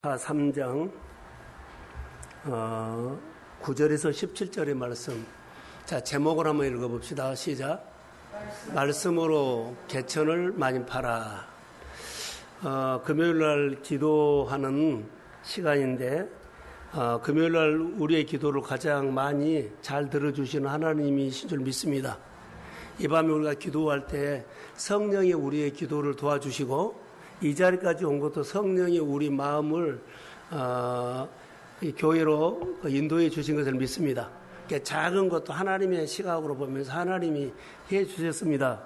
3장 9절에서 17절의 말씀. 자, 제목을 한번 읽어봅시다. 시작. 말씀으로 개천을 많이 팔아. 금요일날 기도하는 시간인데 금요일날 우리의 기도를 가장 많이 잘 들어주시는 하나님이신 줄 믿습니다. 이 밤에 우리가 기도할 때 성령이 우리의 기도를 도와주시고 이 자리까지 온 것도 성령이 우리 마음을 이 교회로 인도해 주신 것을 믿습니다. 작은 것도 하나님의 시각으로 보면서 하나님이 해 주셨습니다.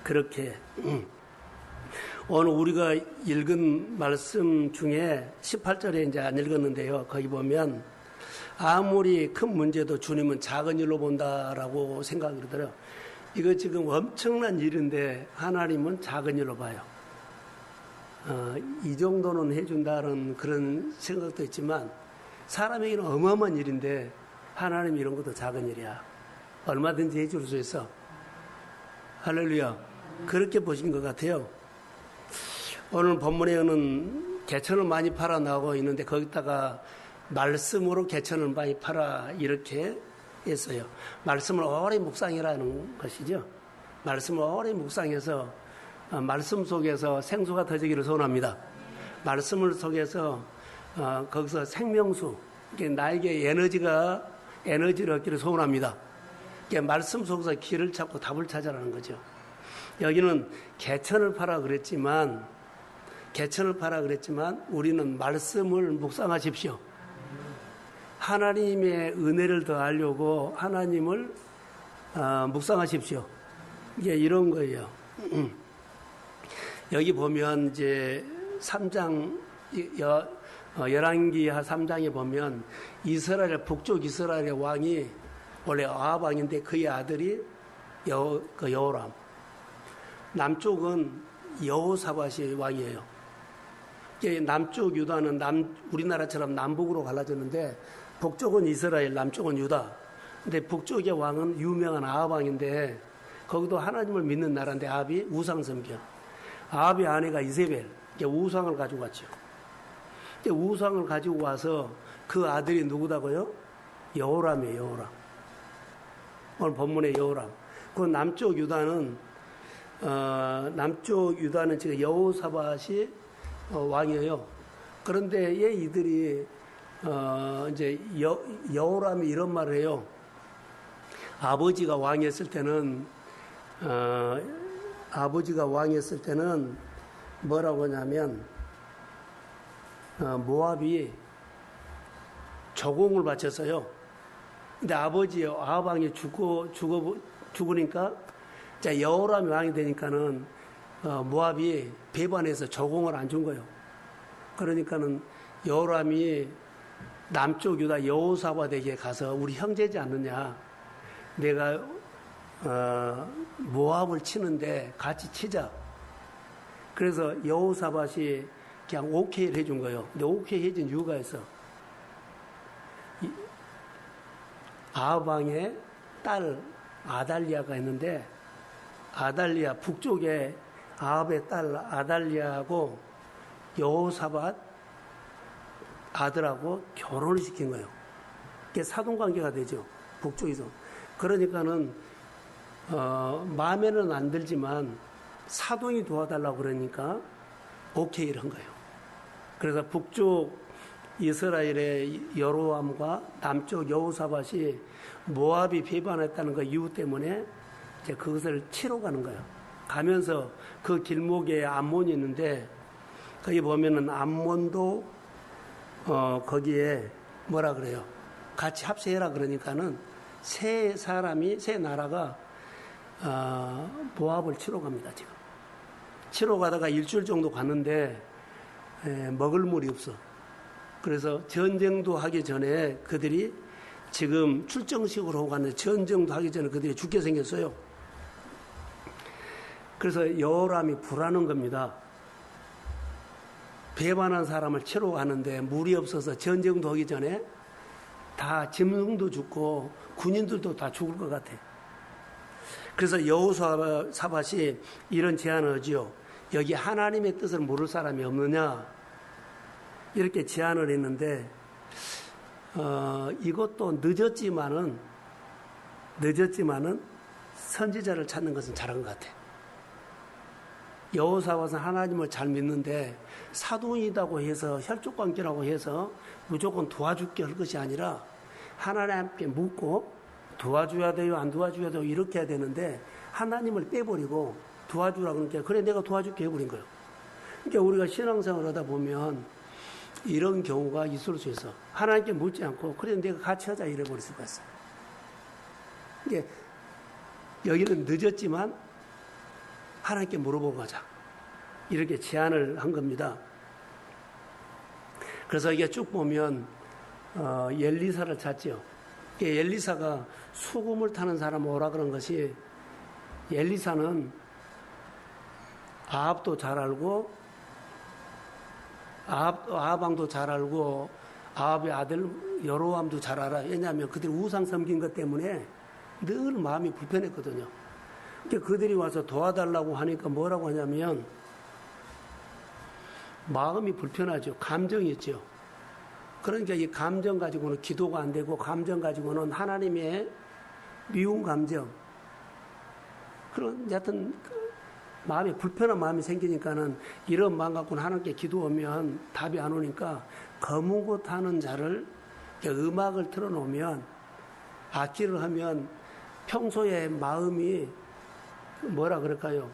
그렇게 오늘 우리가 읽은 말씀 중에 18절에 이제 안 읽었는데요. 거기 보면 아무리 큰 문제도 주님은 작은 일로 본다라고 생각이 들어요. 이거 지금 엄청난 일인데 하나님은 작은 일로 봐요. 이 정도는 해준다는 그런 생각도 있지만 사람에게는 어마어마한 일인데 하나님 이런 것도 작은 일이야. 얼마든지 해줄 수 있어. 할렐루야. 그렇게 보신 것 같아요. 오늘 본문에는 개천을 많이 팔아 나오고 있는데 거기다가 말씀으로 개천을 많이 팔아 이렇게 했어요. 말씀을 오래 묵상이라는 것이죠. 말씀을 오래 묵상해서 말씀 속에서 생수가 터지기를 소원합니다. 말씀을 속에서 거기서 생명수, 나에게 에너지를 얻기를 소원합니다. 말씀 속에서 길을 찾고 답을 찾아라는 거죠. 여기는 개천을 팔아 그랬지만 우리는 말씀을 묵상하십시오. 하나님의 은혜를 더 알려고 하나님을 묵상하십시오. 이게 이런 거예요. 여기 보면 이제 3장 열왕기하 3장에 보면 북쪽 이스라엘의 왕이 원래 아합 왕인데 그의 아들이 여호람, 남쪽은 여호사밧이 왕이에요. 남쪽 유다는 우리나라처럼 남북으로 갈라졌는데 북쪽은 이스라엘, 남쪽은 유다. 근데 북쪽의 왕은 유명한 아합 왕인데 거기도 하나님을 믿는 나라인데 아합이 우상 섬겨. 아합의 아내가 이세벨, 우상을 가지고 왔죠. 우상을 가지고 와서 그 아들이 누구다고요? 여호람이에요, 여호람. 오늘 본문의 여호람. 그 남쪽 유다는 지금 여호사밧이 왕이에요. 그런데 이들이 이제 여호람이 이런 말을 해요. 아버지가 왕이었을 때는 뭐라고 하냐면 모압이 조공을 바쳤어요. 근데 아합 왕이 죽으니까 여호람이 왕이 되니까는 모압이 배반해서 조공을 안 준 거예요. 그러니까는 여호람이 남쪽 유다 여호사밧에게 가서 우리 형제지 않느냐, 내가 모압을 치는데 같이 치자. 그래서 여호사밧이 그냥 오케이를 해준 거예요. 근데 오케이 해준 이유가 있어. 아합 왕의 딸 아달리아가 있는데 아달리아 북쪽에 아합의 딸 아달리아하고 여호사밧 아들하고 결혼을 시킨 거예요. 그게 사돈관계가 되죠. 북쪽에서. 그러니까는 마음에는 안 들지만 사돈이 도와달라고 그러니까 오케이를 한 거예요. 그래서 북쪽 이스라엘의 여로함과 남쪽 여호사밧이 모압이 배반했다는 그 이유 때문에 이제 그것을 치러 가는 거예요. 가면서 그 길목에 암몬이 있는데 거기 보면은 암몬도 거기에 뭐라 그래요? 같이 합세해라 그러니까는 세 나라가 모압을 치러 갑니다. 지금 치러 가다가 일주일 정도 갔는데 먹을 물이 없어. 그래서 전쟁도 하기 전에 그들이 지금 출정식으로 하고 갔는데 전쟁도 하기 전에 그들이 죽게 생겼어요. 그래서 여호람이 불하는 겁니다. 배반한 사람을 치러 가는데 물이 없어서 전쟁도 하기 전에 다 짐승도 죽고 군인들도 다 죽을 것 같아. 그래서 여호사밧이 이런 제안을 하지요. 여기 하나님의 뜻을 모를 사람이 없느냐? 이렇게 제안을 했는데 이것도 늦었지만은 선지자를 찾는 것은 잘한 것 같아. 여호사밧은 하나님을 잘 믿는데 사돈이라고 해서 혈족관계라고 해서 무조건 도와줄게 할 것이 아니라 하나님께 묻고 도와줘야 돼요, 안 도와줘야 돼요 이렇게 해야 되는데 하나님을 빼버리고 도와주라 그러니까 그래 내가 도와줄게 해버린 거예요. 그러니까 우리가 신앙생활을 하다 보면 이런 경우가 있을 수 있어. 하나님께 묻지 않고 그래 내가 같이 하자 이래버릴 수가 있어요. 그러니까 여기는 늦었지만 하나님께 물어보고 가자. 이렇게 제안을 한 겁니다. 그래서 이게 쭉 보면 엘리사를 찾죠. 엘리사가 수금을 타는 사람 오라 그런 것이 엘리사는 아합도 잘 알고 아합 왕도 잘 알고 아합의 아들 여로함도 잘 알아. 왜냐하면 그들이 우상 섬긴 것 때문에 늘 마음이 불편했거든요. 그러니까 그들이 와서 도와달라고 하니까 뭐라고 하냐면 마음이 불편하죠. 감정이 있죠. 그러니까 이 감정 가지고는 기도가 안 되고 감정 가지고는 하나님의 미운 감정 그런 여하튼 마음이 불편한 마음이 생기니까는 이런 마음 갖고는 하나님께 기도하면 답이 안 오니까 검은 곳 하는 자를 음악을 틀어놓으면 악기를 하면 평소에 마음이 뭐라 그럴까요?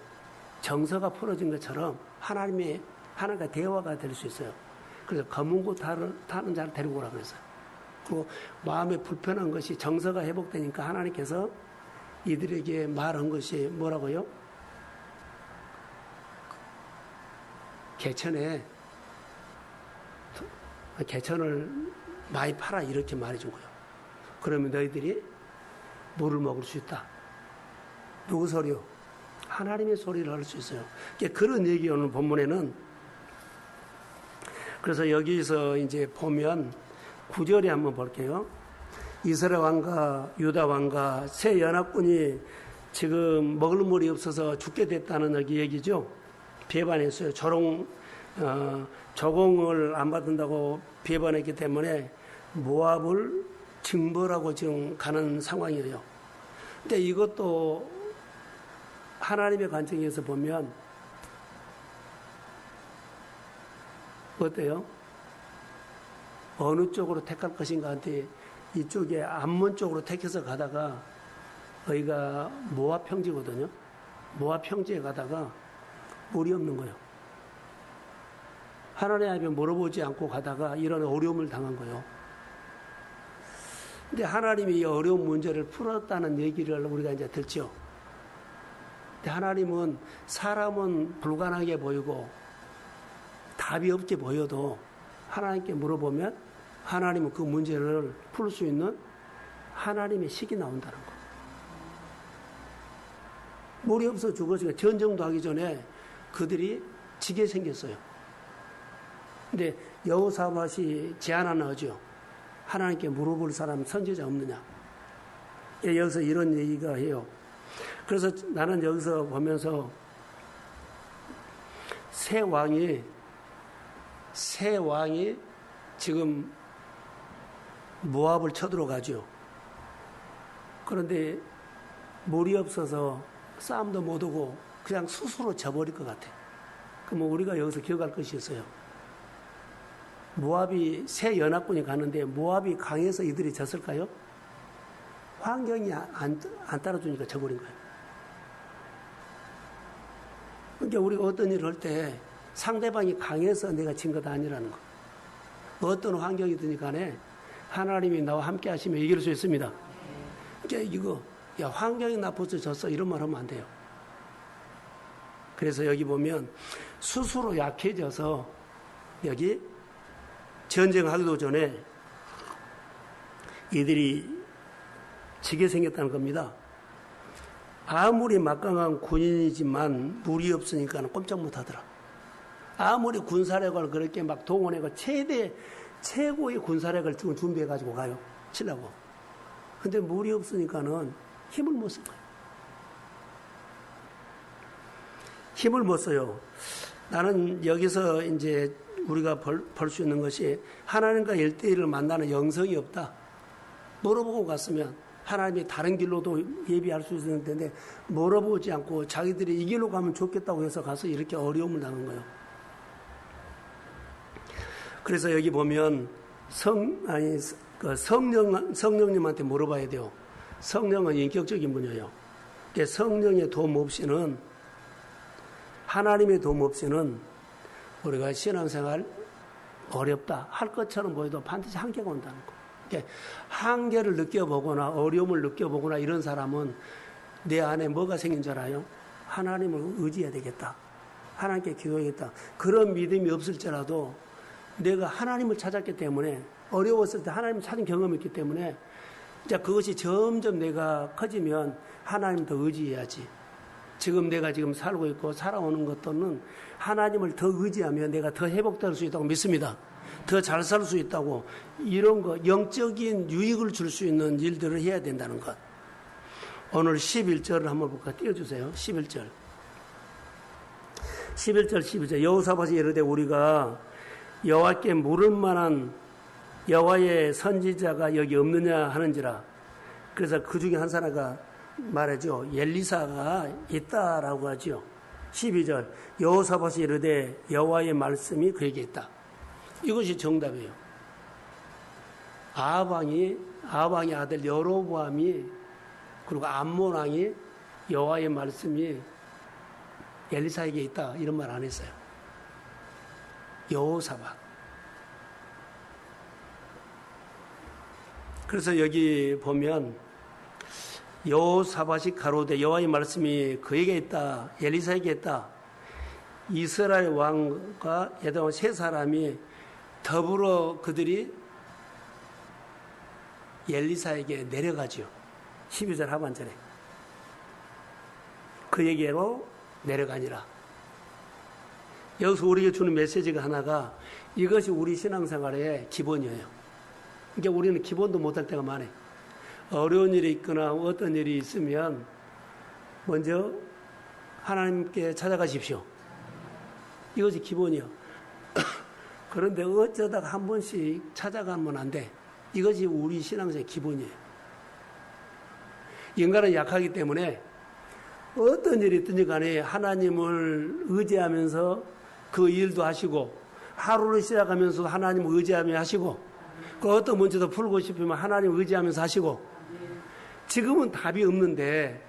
정서가 풀어진 것처럼 하나님과 대화가 될 수 있어요. 그래서 검은 곳 타는 자를 데리고 오라 그랬어요. 그리고 마음에 불편한 것이 정서가 회복되니까 하나님께서 이들에게 말한 것이 뭐라고요? 개천을 많이 팔아 이렇게 말해준 거예요. 그러면 너희들이 물을 먹을 수 있다. 누구 소리요? 하나님의 소리를 할 수 있어요. 그런 얘기 오늘 본문에는 그래서 여기서 이제 보면 9절에 한번 볼게요. 이스라엘 왕과 유다 왕과 세 연합군이 지금 먹을 물이 없어서 죽게 됐다는 여기 얘기죠. 배반했어요. 조공을 안 받는다고 배반했기 때문에 모압을 징벌하고 지금 가는 상황이에요. 근데 이것도 하나님의 관점에서 보면 어때요? 어느 쪽으로 택할 것인가 한테 이쪽에 암몬 쪽으로 택해서 가다가 여기가 모압 평지거든요. 모압 평지에 가다가 물이 없는 거예요. 하나님 앞에 물어보지 않고 가다가 이런 어려움을 당한 거예요. 근데 하나님이 이 어려운 문제를 풀었다는 얘기를 우리가 이제 듣죠. 근데 하나님은 사람은 불가능하게 보이고 답이 없게 보여도 하나님께 물어보면 하나님은 그 문제를 풀 수 있는 하나님의 식이 나온다는 거. 물이 없어 죽었으니까 전쟁도 하기 전에 그들이 지게 생겼어요. 근데 여호사밧이 제안 하나 하죠. 하나님께 물어볼 사람 선지자 없느냐. 여기서 이런 얘기가 해요. 그래서 나는 여기서 보면서 새 왕이 지금 모압을 쳐들어가죠. 그런데 물이 없어서 싸움도 못 오고 그냥 스스로 져버릴 것 같아. 그럼 우리가 여기서 기억할 것이 있어요. 모압이 새 연합군이 가는데 모압이 강해서 이들이 졌을까요? 환경이 안 따라주니까 져버린 거예요. 그러니까 우리가 어떤 일을 할 때 상대방이 강해서 내가 진 것 아니라는 거. 어떤 환경이든 간에 하나님이 나와 함께 하시면 이길 수 있습니다. 그러니까 야 환경이 나빠서 졌어 이런 말 하면 안 돼요. 그래서 여기 보면 스스로 약해져서 여기 전쟁하기도 전에 이들이 지게 생겼다는 겁니다. 아무리 막강한 군인이지만 물이 없으니까 꼼짝 못하더라. 아무리 군사력을 그렇게 막 동원해서 최고의 군사력을 지금 준비해가지고 가요. 치려고. 근데 물이 없으니까는 힘을 못 쓴 거예요. 힘을 못 써요. 나는 여기서 이제 우리가 볼 수 있는 것이 하나님과 1대1을 만나는 영성이 없다. 물어보고 갔으면 하나님이 다른 길로도 예비할 수 있는데 물어보지 않고 자기들이 이 길로 가면 좋겠다고 해서 가서 이렇게 어려움을 당한 거예요. 그래서 여기 보면 성령님한테 물어봐야 돼요. 성령은 인격적인 분이에요. 성령의 도움 없이는, 하나님의 도움 없이는 우리가 신앙생활 어렵다 할 것처럼 보여도 반드시 한계가 온다는 거. 한계를 느껴보거나 어려움을 느껴보거나 이런 사람은 내 안에 뭐가 생긴 줄 알아요? 하나님을 의지해야 되겠다. 하나님께 기도해야겠다. 그런 믿음이 없을지라도 내가 하나님을 찾았기 때문에, 어려웠을 때 하나님을 찾은 경험이 있기 때문에 이제 그것이 점점 내가 커지면 하나님 더 의지해야지. 지금 내가 살고 있고 살아오는 것들은 하나님을 더 의지하면 내가 더 회복될 수 있다고 믿습니다. 더 잘 살 수 있다고, 이런 거 영적인 유익을 줄 수 있는 일들을 해야 된다는 것. 오늘 11절을 한번 볼까요? 띄워주세요. 11절 12절 여호사밧이 이르되 우리가 여호와께 물을 만한 여호와의 선지자가 여기 없느냐 하는지라. 그래서 그 중에 한 사람가 말하죠. 엘리사가 있다라고 하죠. 12절 여호사밧이 이르되 여호와의 말씀이 그에게 있다. 이것이 정답이에요. 아합 왕의 아들 여로보암이, 그리고 암몬 왕이 여호와의 말씀이 엘리사에게 있다 이런 말 안 했어요. 여호사밧. 그래서 여기 보면 여호사밧이 가로되 여호와의 말씀이 그에게 있다, 엘리사에게 있다. 이스라엘 왕과 에돔 세 사람이 더불어 그들이 엘리사에게 내려가지요. 12절 하반절에 그에게로 내려가니라. 여기서 우리에게 주는 메시지가 하나가, 이것이 우리 신앙생활의 기본이에요. 그러니까 우리는 기본도 못할 때가 많아요. 어려운 일이 있거나 어떤 일이 있으면 먼저 하나님께 찾아가십시오. 이것이 기본이요. 그런데 어쩌다가 한 번씩 찾아가면 안 돼. 이것이 우리 신앙생활의 기본이에요. 인간은 약하기 때문에 어떤 일이 있든지 간에 하나님을 의지하면서 그 일도 하시고, 하루를 시작하면서 하나님을 의지하며 하시고, 그 어떤 문제도 풀고 싶으면 하나님을 의지하면서 하시고, 지금은 답이 없는데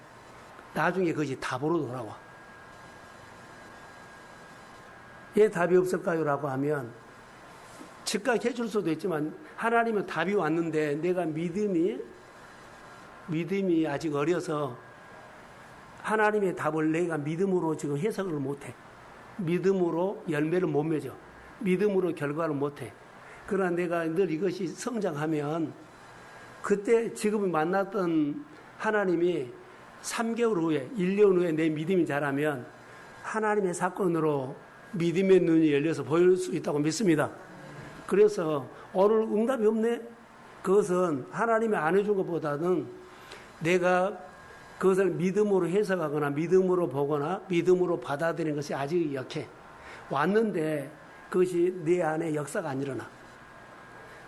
나중에 그것이 답으로 돌아와. 왜 답이 없을까요? 라고 하면 즉각 해줄 수도 있지만, 하나님은 답이 왔는데 내가 믿음이 아직 어려서 하나님의 답을 내가 믿음으로 지금 해석을 못해. 믿음으로 열매를 못 맺어. 믿음으로 결과를 못해. 그러나 내가 늘 이것이 성장하면, 그때 지금 만났던 하나님이 3개월 후에, 1년 후에 내 믿음이 자라면 하나님의 사건으로 믿음의 눈이 열려서 보일 수 있다고 믿습니다. 그래서 오늘 응답이 없네? 그것은 하나님이 안 해준 것보다는 내가 그것을 믿음으로 해석하거나 믿음으로 보거나 믿음으로 받아들이는 것이 아직 약해. 왔는데 그것이 내 안에 역사가 안 일어나.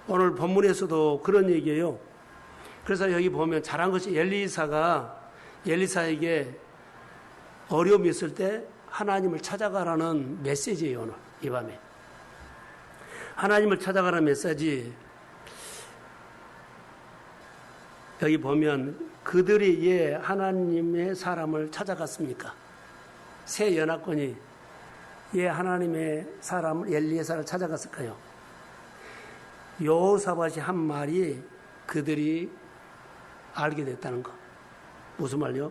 오늘 본문에서도 그런 얘기예요. 그래서 여기 보면 잘한 것이 엘리사에게 어려움이 있을 때 하나님을 찾아가라는 메시지예요. 오늘 이 밤에 하나님을 찾아가라는 메시지. 여기 보면 그들이 왜 하나님의 사람을 찾아갔습니까? 새 연합군이 왜 하나님의 사람을, 엘리사를 찾아갔을까요? 여호사밧이 한 말이 그들이 알게 됐다는 거. 무슨 말이요?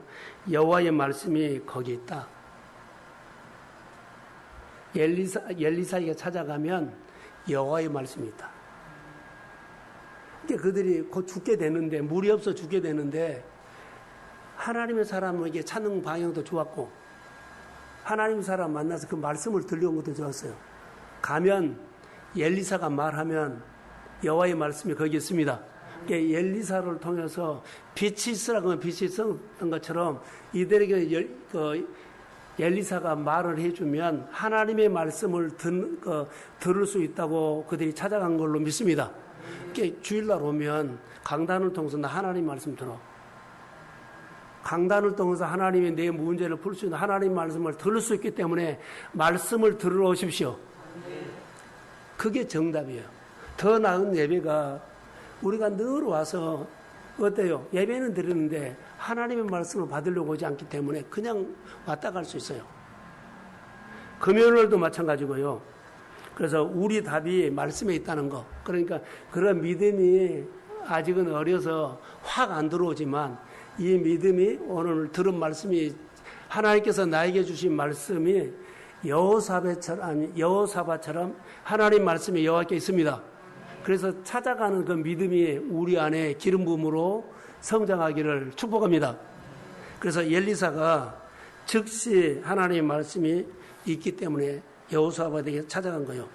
여호와의 말씀이 거기 있다. 엘리사에게 찾아가면 여호와의 말씀이 있다. 그들이 곧 죽게 되는데, 물이 없어 죽게 되는데, 하나님의 사람에게 찾는 방향도 좋았고, 하나님의 사람 만나서 그 말씀을 들려온 것도 좋았어요. 가면 엘리사가 말하면 여호와의 말씀이 거기 있습니다. 엘리사를 통해서 빛이 있으라고 하면 빛이 있었던 것처럼 이들에게 엘리사가 말을 해주면 하나님의 말씀을 들을 수 있다고 그들이 찾아간 걸로 믿습니다. 주일날 오면 강단을 통해서 나 하나님 말씀 들어. 강단을 통해서 하나님의 내 문제를 풀 수 있는 하나님 말씀을 들을 수 있기 때문에 말씀을 들으러 오십시오. 그게 정답이에요. 더 나은 예배가 우리가 늘 와서 어때요? 예배는 드리는데 하나님의 말씀을 받으려고 오지 않기 때문에 그냥 왔다 갈 수 있어요. 금요일도 마찬가지고요. 그래서 우리 답이 말씀에 있다는 거. 그러니까 그런 믿음이 아직은 어려서 확 안 들어오지만 이 믿음이 오늘 들은 말씀이 하나님께서 나에게 주신 말씀이 여호사밧처럼 하나님 말씀이 여호와께 있습니다. 그래서 찾아가는 그 믿음이 우리 안에 기름 부음으로 성장하기를 축복합니다. 그래서 엘리사가 즉시 하나님의 말씀이 있기 때문에 여호사밧에게 찾아간 거예요.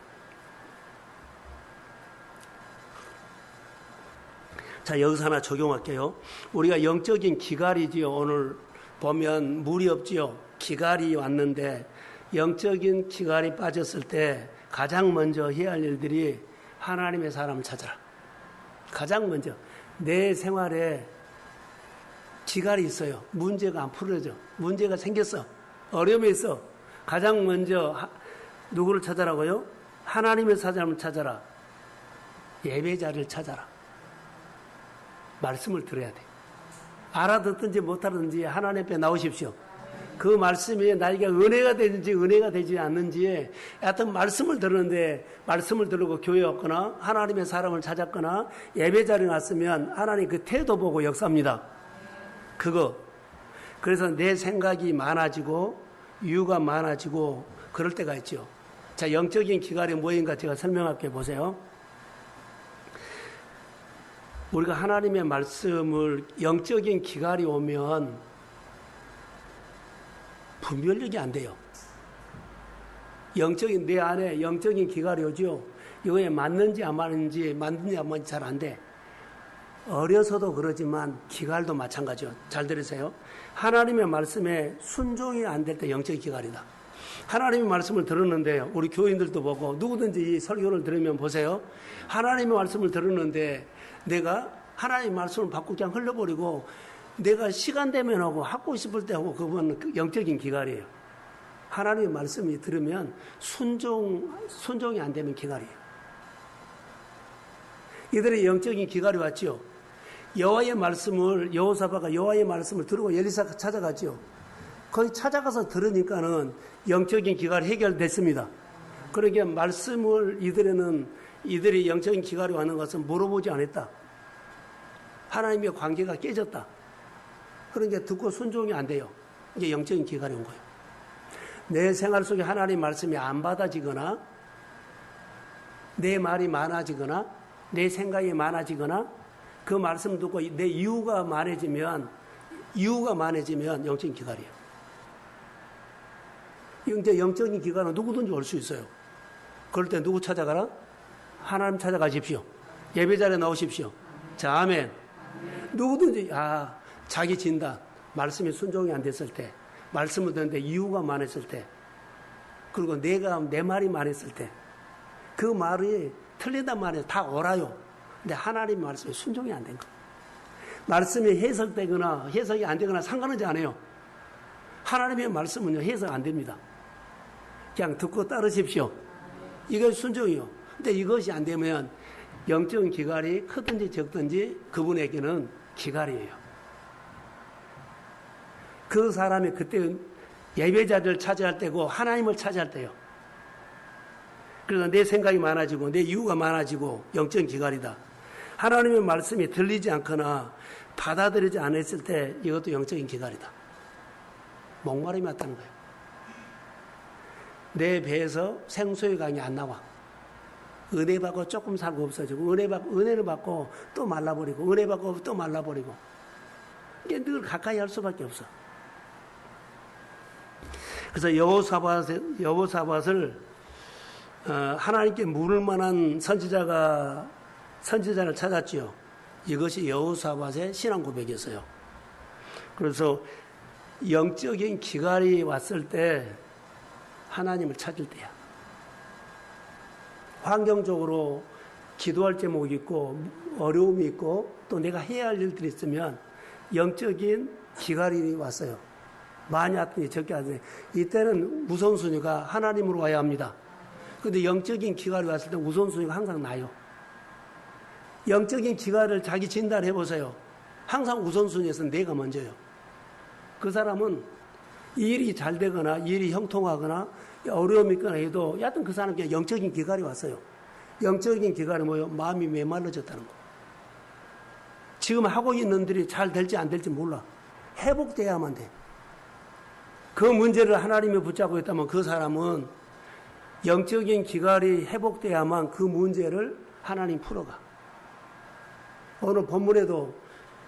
자, 여기서 하나 적용할게요. 우리가 영적인 기갈이지요. 오늘 보면 물이 없지요. 기갈이 왔는데 영적인 기갈이 빠졌을 때 가장 먼저 해야 할 일들이 하나님의 사람을 찾아라. 가장 먼저 내 생활에 기갈이 있어요. 문제가 안 풀어져. 문제가 생겼어. 어려움이 있어. 가장 먼저 누구를 찾아라고요? 하나님의 사람을 찾아라. 예배자를 찾아라. 말씀을 들어야 돼. 알아듣든지 못하든지 하나님 앞에 나오십시오. 그 말씀이 나에게 은혜가 되는지 은혜가 되지 않는지 하여튼 말씀을 들었는데 말씀을 들고 교회 왔거나 하나님의 사람을 찾았거나 예배자리에 왔으면 하나님 그 태도 보고 역사합니다. 그거. 그래서 내 생각이 많아지고 이유가 많아지고 그럴 때가 있죠. 자, 영적인 기갈이 뭐인가 제가 설명할게 보세요. 우리가 하나님의 말씀을 영적인 기갈이 오면 분별력이 안 돼요. 내 안에 영적인 기갈이 오죠. 이거에 맞는지 안 맞는지 잘 안 돼. 어려서도 그러지만 기갈도 마찬가지요. 잘 들으세요. 하나님의 말씀에 순종이 안 될 때 영적인 기갈이다. 하나님의 말씀을 들었는데 우리 교인들도 보고 누구든지 이 설교를 들으면 보세요. 하나님의 말씀을 들었는데 내가 하나님의 말씀을 받고 그냥 흘려버리고 내가 시간 되면 하고 하고 싶을 때 하고 그건 영적인 기갈이에요. 하나님의 말씀이 들으면 순종이 안 되면 기갈이에요. 이들의 영적인 기갈이 왔지요. 여호사밧가 여호와의 말씀을 들고 엘리사가 찾아갔지요. 거기 찾아가서 들으니까는 영적인 기갈이 해결됐습니다. 그러기에 말씀을 이들이 영적인 기갈이 왔는 것은 물어보지 않았다. 하나님의 관계가 깨졌다. 그러니까 듣고 순종이 안 돼요. 이게 영적인 기갈이 온 거예요. 내 생활 속에 하나님의 말씀이 안 받아지거나 내 말이 많아지거나 내 생각이 많아지거나 그 말씀 듣고 내 이유가 많아지면 영적인 기갈이에요. 이제 영적인 기갈은 누구든지 올 수 있어요. 그럴 때 누구 찾아가라? 하나님 찾아가십시오. 예배자리에 나오십시오. 자, 아멘. 누구든지 자기 진단, 말씀이 순종이 안 됐을 때, 말씀을 듣는데 이유가 많았을 때, 그리고 내 말이 많았을 때, 그 말이 틀린단 말이에요. 다 옳아요. 근데 하나님 말씀에 순종이 안 된 거예요. 말씀이 해석되거나 해석이 안 되거나 상관하지 않아요. 하나님의 말씀은요, 해석 안 됩니다. 그냥 듣고 따르십시오. 이건 순종이요. 근데 이것이 안 되면 영적인 기갈이 크든지 적든지 그분에게는 기갈이에요. 그 사람이 그때 예배자들을 차지할 때고 하나님을 차지할 때요. 그래서 내 생각이 많아지고 내 이유가 많아지고 영적인 기갈이다. 하나님의 말씀이 들리지 않거나 받아들이지 않았을 때 이것도 영적인 기갈이다. 목마름이 왔다는 거예요. 내 배에서 생수의 강이 안 나와. 은혜 받고 조금 살고 없어지고 은혜를 받고 또 말라버리고 은혜 받고 또 말라버리고 이게 늘 가까이 할 수밖에 없어. 그래서 여호사밧을 하나님께 물을 만한 선지자를 찾았지요. 이것이 여호사밧의 신앙 고백이었어요. 그래서 영적인 기갈이 왔을 때 하나님을 찾을 때야. 환경적으로 기도할 제목이 있고 어려움이 있고 또 내가 해야 할 일들이 있으면 영적인 기갈이 왔어요. 많이 왔더니 적게 왔더니 이때는 우선순위가 하나님으로 와야 합니다. 그런데 영적인 기갈이 왔을 때 우선순위가 항상 나요. 영적인 기갈을 자기 진단해 보세요. 항상 우선순위에서 내가 먼저요. 그 사람은 일이 잘 되거나 일이 형통하거나 어려움이 있거나 해도 여하튼 그 사람께 영적인 기갈이 왔어요. 영적인 기갈이 뭐예요? 마음이 메말라졌다는 거. 지금 하고 있는 일이 잘 될지 안 될지 몰라. 회복돼야만 돼. 그 문제를 하나님이 붙잡고 있다면 그 사람은 영적인 기갈이 회복돼야만 그 문제를 하나님 풀어가. 오늘 본문에도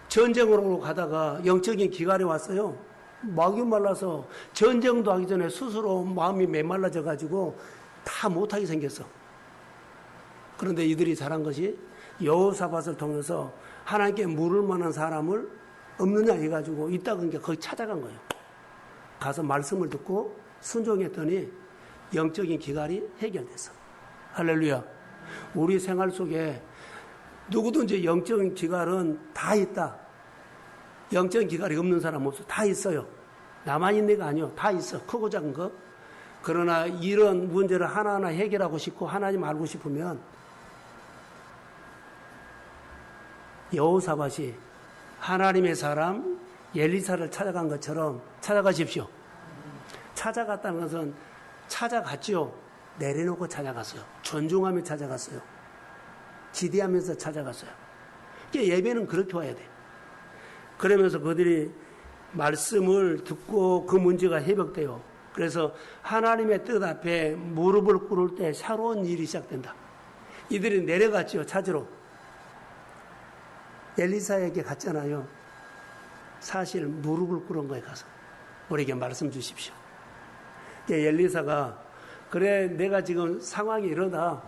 전쟁으로 가다가 영적인 기갈이 왔어요. 막이 말라서 전쟁도 하기 전에 스스로 마음이 메말라져 가지고 다 못하게 생겼어. 그런데 이들이 잘한 것이 여호사밧을 통해서 하나님께 물을 만한 사람을 없느냐 해가지고 있다는 게 거기 찾아간 거예요. 가서 말씀을 듣고 순종했더니 영적인 기갈이 해결됐어. 할렐루야. 우리 생활 속에 누구든지 영적인 기갈은 다 있다. 영적인 기갈이 없는 사람 없어. 다 있어요. 나만 있는 게 아니요. 다 있어. 크고 작은 거. 그러나 이런 문제를 하나하나 해결하고 싶고 하나님 알고 싶으면 여호사밧이 하나님의 사람 엘리사를 찾아간 것처럼 찾아가십시오. 찾아갔다는 것은 찾아갔죠. 내려놓고 찾아갔어요. 존중하며 찾아갔어요. 기대하면서 찾아갔어요. 예배는 그렇게 와야 돼. 그러면서 그들이 말씀을 듣고 그 문제가 해결돼요. 그래서 하나님의 뜻 앞에 무릎을 꿇을 때 새로운 일이 시작된다. 이들이 내려갔죠. 찾으러. 엘리사에게 갔잖아요. 사실 무릎을 꿇은 거에 가서 우리에게 말씀 주십시오. 엘리사가 그래 내가 지금 상황이 이러다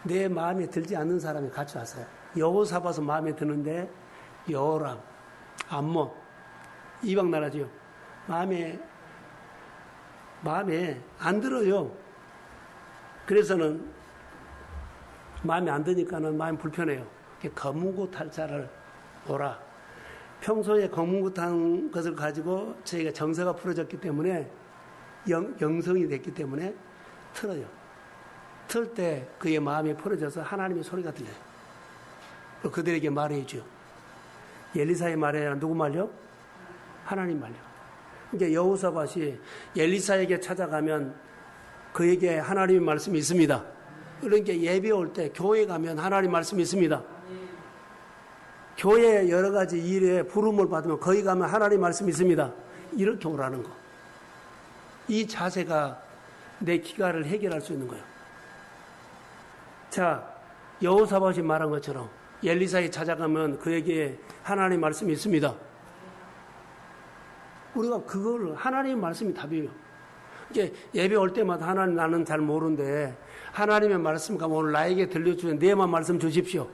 내 마음에 들지 않는 사람이 같이 왔어요. 여호사밧은 마음에 드는데 여호람, 암몬 이방 나라죠. 마음에 안 들어요. 그래서는 마음에 안 드니까는 마음이 불편해요. 검은고 탈 자를 오라. 평소에 검은고 탄 것을 가지고 저희가 정서가 풀어졌기 때문에 영성이 됐기 때문에 틀어요. 틀 때 그의 마음이 풀어져서 하나님의 소리가 들려요. 그들에게 말해줘. 엘리사의 말이 아니라 누구 말요? 하나님 말요. 그러니까 여호사밧이 엘리사에게 찾아가면 그에게 하나님의 말씀이 있습니다. 그러니까 예배 올 때 교회 가면 하나님 말씀이 있습니다. 교회 여러 가지 일에 부름을 받으면 거기 가면 하나님 말씀이 있습니다. 이렇게 오라는 거. 이 자세가 내 기갈을 해결할 수 있는 거예요. 자, 여호사밧이 말한 것처럼 엘리사에 찾아가면 그에게 하나님 말씀이 있습니다. 우리가 그걸 하나님의 말씀이 답이에요. 이게 예배 올 때마다 하나님 나는 잘 모르는데 하나님의 말씀과 오늘 나에게 들려주는 내만 말씀 주십시오.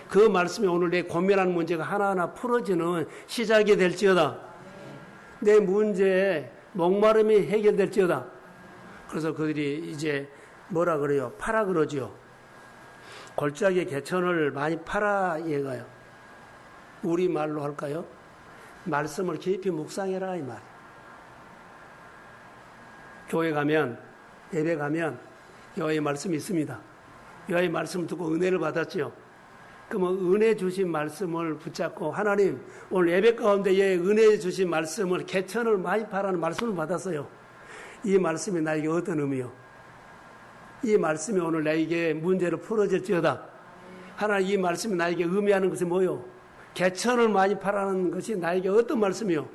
그 말씀이 오늘 내 고민하는 문제가 하나하나 풀어지는 시작이 될지어다. 내 문제에 목마름이 해결될지어다. 그래서 그들이 이제 뭐라 그래요? 파라 그러죠. 골짜기에 개천을 많이 팔아 얘가요. 우리 말로 할까요? 말씀을 깊이 묵상해라 이 말. 교회 가면 예배 가면 여호와의 말씀이 있습니다. 여호와의 말씀을 듣고 은혜를 받았죠. 그러면 은혜 주신 말씀을 붙잡고 하나님 오늘 예배 가운데 은혜 주신 말씀을 개천을 많이 파라는 말씀을 받았어요. 이 말씀이 나에게 어떤 의미요? 이 말씀이 오늘 나에게 문제를 풀어질지어다. 하나님 이 말씀이 나에게 의미하는 것이 뭐요? 개천을 많이 파라는 것이 나에게 어떤 말씀이요?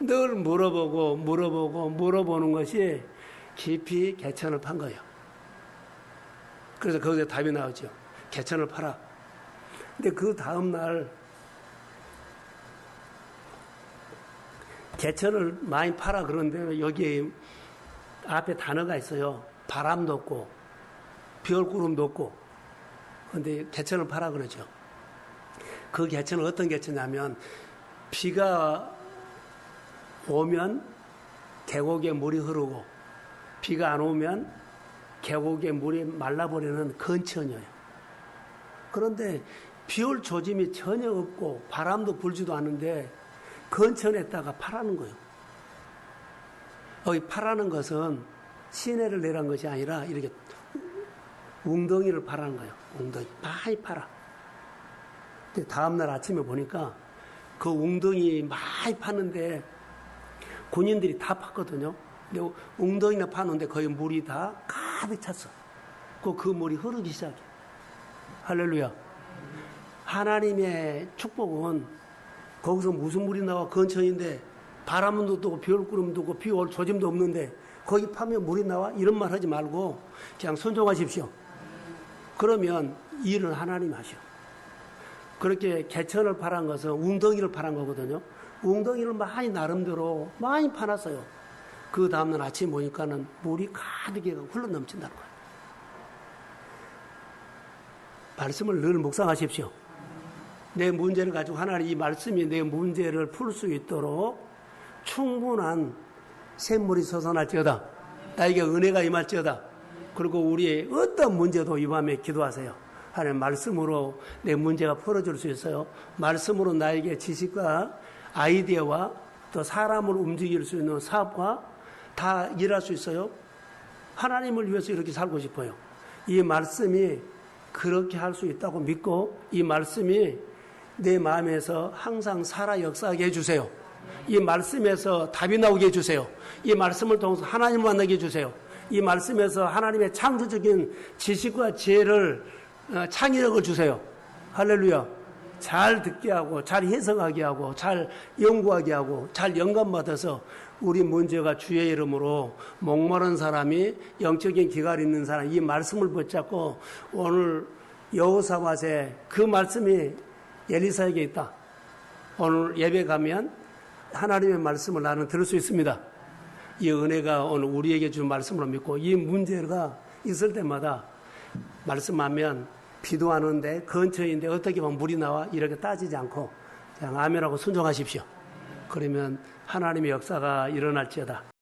늘 물어보는 것이 깊이 개천을 판 거예요. 그래서 거기서 답이 나오죠. 개천을 팔아. 근데 그 다음날 개천을 많이 팔아 그런데 여기 앞에 단어가 있어요. 바람도 없고 별구름도 없고 그런데 개천을 팔아 그러죠. 그 개천은 어떤 개천이냐면 비가 오면 계곡에 물이 흐르고 비가 안 오면 계곡에 물이 말라버리는 건천이에요. 그런데 비올 조짐이 전혀 없고 바람도 불지도 않는데 건천에다가 파라는 거예요. 여기 파라는 것은 시내를 내란 것이 아니라 이렇게 웅덩이를 파라는 거예요. 웅덩이 많이 팔아. 근데 다음날 아침에 보니까 그 웅덩이 많이 파는데 군인들이 다 팠거든요. 근데 웅덩이나 파는데 거의 물이 다 가득 찼어. 그 물이 흐르기 시작해. 할렐루야. 하나님의 축복은 거기서 무슨 물이 나와 건천인데 바람도 없고 비올구름도 없고 비올 조짐도 없는데 거기 파면 물이 나와? 이런 말 하지 말고 그냥 순종하십시오. 그러면 일은 하나님 하셔. 그렇게 개천을 파란 것은 웅덩이를 파란 거거든요. 웅덩이를 많이 나름대로 많이 파놨어요. 그 다음날 아침에 보니까는 물이 가득 흘러 넘친다는 거예요. 말씀을 늘 묵상하십시오. 내 문제를 가지고 하나님 이 말씀이 내 문제를 풀 수 있도록 충분한 샘물이 솟아날지어다. 나에게 은혜가 임할지어다. 그리고 우리의 어떤 문제도 이 밤에 기도하세요. 하나님 말씀으로 내 문제가 풀어질 수 있어요. 말씀으로 나에게 지식과 아이디어와 또 사람을 움직일 수 있는 사업과 다 일할 수 있어요. 하나님을 위해서 이렇게 살고 싶어요. 이 말씀이 그렇게 할 수 있다고 믿고 이 말씀이 내 마음에서 항상 살아 역사하게 해주세요. 이 말씀에서 답이 나오게 해주세요. 이 말씀을 통해서 하나님을 만나게 해주세요. 이 말씀에서 하나님의 창조적인 지식과 지혜를 창의력을 주세요. 할렐루야. 잘 듣게 하고 잘 해석하게 하고 잘 연구하게 하고 잘 영감받아서 우리 문제가 주의 이름으로 목마른 사람이 영적인 기갈이 있는 사람 이 말씀을 붙잡고 오늘 여호사밧에 그 말씀이 엘리사에게 있다. 오늘 예배 가면 하나님의 말씀을 나는 들을 수 있습니다. 이 은혜가 오늘 우리에게 준 말씀으로 믿고 이 문제가 있을 때마다 말씀하면 비도 안 오는데 근처인데 어떻게 보면 물이 나와 이렇게 따지지 않고 그냥 아멘하고 순종하십시오. 그러면 하나님의 역사가 일어날지어다.